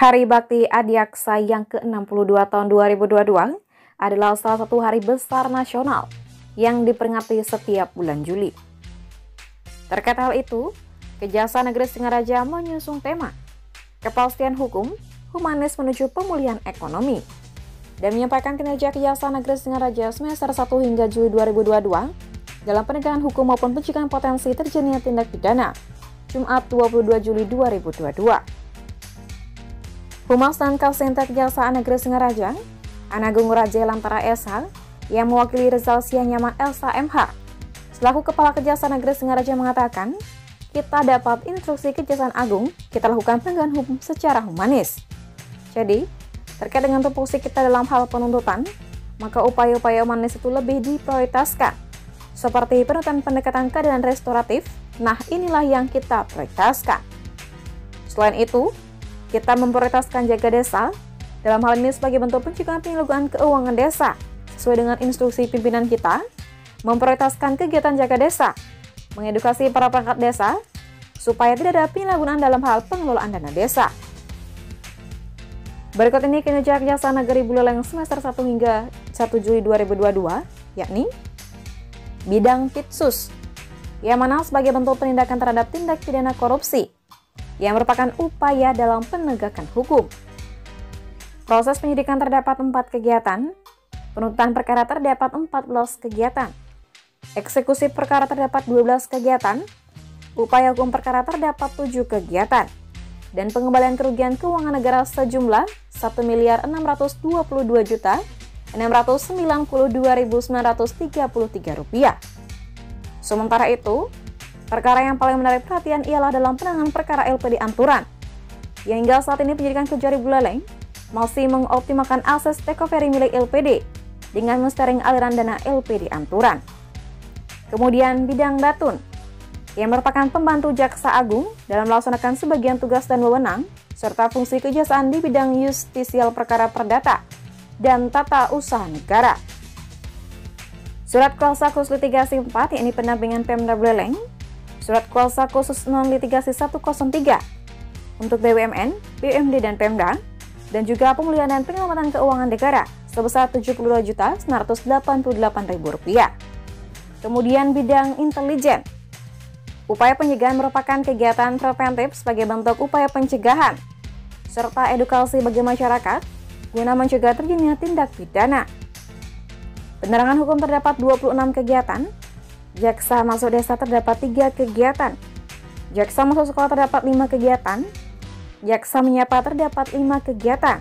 Hari Bakti Adiaksa yang ke-62 tahun 2022 adalah salah satu hari besar nasional yang diperingati setiap bulan Juli. Terkait hal itu, Kejaksaan Negeri Singaraja menyusung tema Kepastian Hukum, Humanis menuju Pemulihan Ekonomi dan menyampaikan kinerja Kejaksaan Negeri Singaraja semester 1 hingga Juli 2022 dalam penegakan hukum maupun pencegahan potensi terjadinya tindak pidana, Jumat 22 Juli 2022. Humas dan Kapolsek Kejaksaan Negeri Singaraja, Anagung Raja Lantara SH, yang mewakili Rizal Sianyaman Elsa MH, selaku Kepala Kejaksaan Negeri Singaraja mengatakan, kita dapat instruksi Kejaksaan Agung, kita lakukan penegakan hukum secara humanis. Jadi, terkait dengan tupoksi kita dalam hal penuntutan, maka upaya-upaya humanis itu lebih diprioritaskan, seperti penuntutan pendekatan keadilan restoratif. Nah, inilah yang kita prioritaskan. Selain itu, kita memprioritaskan jaga desa, dalam hal ini sebagai bentuk pencegahan penyalahgunaan keuangan desa, sesuai dengan instruksi pimpinan kita, memprioritaskan kegiatan jaga desa, mengedukasi para perangkat desa, supaya tidak ada penyalahgunaan dalam hal pengelolaan dana desa. Berikut ini kinerja Kejaksaan Negeri Buleleng semester 1 hingga 1 Juli 2022, yakni bidang Pitsus, yang mana sebagai bentuk penindakan terhadap tindak pidana korupsi, yang merupakan upaya dalam penegakan hukum. Proses penyidikan terdapat 4 kegiatan, penuntutan perkara terdapat 14 kegiatan, eksekusi perkara terdapat 12 kegiatan, upaya hukum perkara terdapat 7 kegiatan, dan pengembalian kerugian keuangan negara sejumlah Rp1.622.692.933. Sementara itu, perkara yang paling menarik perhatian ialah dalam penanganan perkara LPD Anturan, yang hingga saat ini penyidikan Kejari Buleleng masih mengoptimalkan akses recovery milik LPD dengan menstering aliran dana LPD Anturan. Kemudian bidang Datun, yang merupakan pembantu Jaksa Agung dalam melaksanakan sebagian tugas dan wewenang, serta fungsi kejaksaan di bidang justisial perkara perdata dan tata usaha negara. Surat kuasa khusus litigasi 4, yakni pendampingan Pemda Buleleng, surat kuasa khusus non litigasi 103 untuk BUMN, BUMD, dan Pemda, dan juga pemulihan dan penyelamatan keuangan negara sebesar Rp72.988.000. Kemudian bidang intelijen, upaya pencegahan merupakan kegiatan preventif sebagai bentuk upaya pencegahan, serta edukasi bagi masyarakat guna mencegah terjadinya tindak pidana. Penerangan hukum terdapat 26 kegiatan, jaksa masuk desa terdapat 3 kegiatan, jaksa masuk sekolah terdapat 5 kegiatan, jaksa menyapa terdapat 5 kegiatan,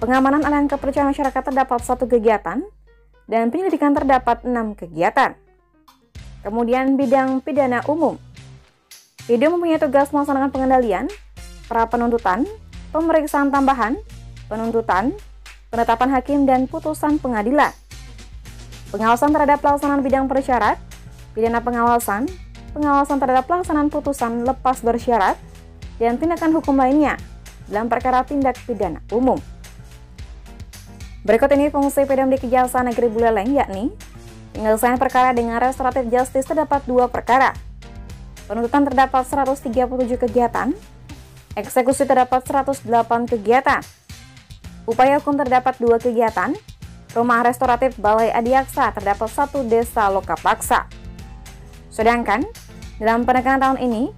pengamanan aliran kepercayaan masyarakat terdapat 1 kegiatan, dan penyelidikan terdapat 6 kegiatan. Kemudian bidang pidana umum, video mempunyai tugas melaksanakan pengendalian, pra penuntutan, pemeriksaan tambahan, penuntutan, penetapan hakim, dan putusan pengadilan. Pengawasan terhadap pelaksanaan bidang persyarat, pidana pengawasan, pengawasan terhadap pelaksanaan putusan lepas bersyarat, dan tindakan hukum lainnya dalam perkara tindak pidana umum. Berikut ini fungsi PDM di Kejaksaan Negeri Buleleng, yakni penyelesaian perkara dengan restoratif justice terdapat 2 perkara, penuntutan terdapat 137 kegiatan, eksekusi terdapat 108 kegiatan, upaya hukum terdapat 2 kegiatan, rumah restoratif Balai Adiaksa terdapat 1 desa Lokapaksa. Sedangkan dalam penekanan tahun ini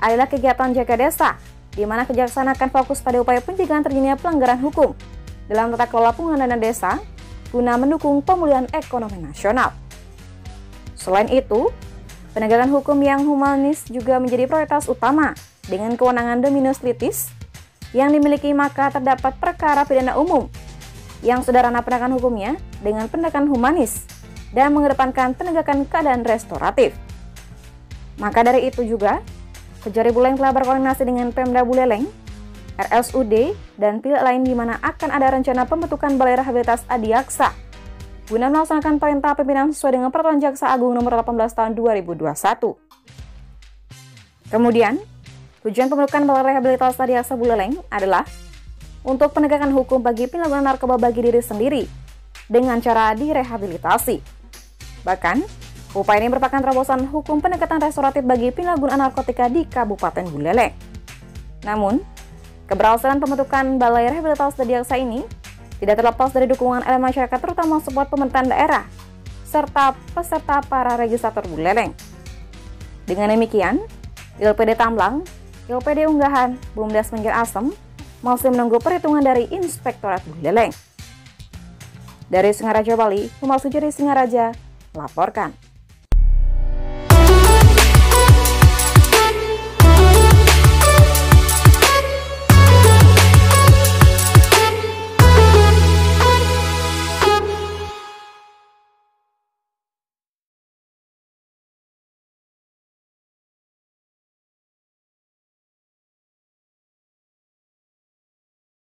adalah kegiatan jaga desa, di mana Kejaksaan akan fokus pada upaya pencegahan terjadinya pelanggaran hukum dalam tata kelola penggunaan dana desa guna mendukung pemulihan ekonomi nasional. Selain itu, penegakan hukum yang humanis juga menjadi prioritas utama dengan kewenangan dominus litis yang dimiliki, maka terdapat perkara pidana umum yang sederhana penegakan hukumnya dengan pendekatan humanis dan mengedepankan penegakan keadaan restoratif. Maka dari itu juga, Kejari Buleleng telah berkoordinasi dengan Pemda Buleleng, RSUD, dan pihak lain di mana akan ada rencana pembentukan Balai Rehabilitas Adiaksa guna melaksanakan perintah pimpinan sesuai dengan Peraturan Jaksa Agung Nomor 18 Tahun 2021. Kemudian, tujuan pembentukan Balai Rehabilitas Adiaksa Buleleng adalah untuk penegakan hukum bagi penyalahgunaan narkoba bagi diri sendiri dengan cara direhabilitasi. Bahkan, upaya ini merupakan terobosan hukum pendekatan restoratif bagi penyalahgunaan narkotika di Kabupaten Buleleng. Namun, Keberhasilan pembentukan Balai Rehabilitasi Desa ini tidak terlepas dari dukungan elemen masyarakat, terutama support pemerintahan daerah, serta peserta para registrator buleleng. Dengan demikian, LPD Tamblang, LPD Unggahan, Bumdes Minggir Asem masih menunggu perhitungan dari Inspektorat Buleleng. Dari Singaraja, Bali, Humas Sujari Singaraja, melaporkan.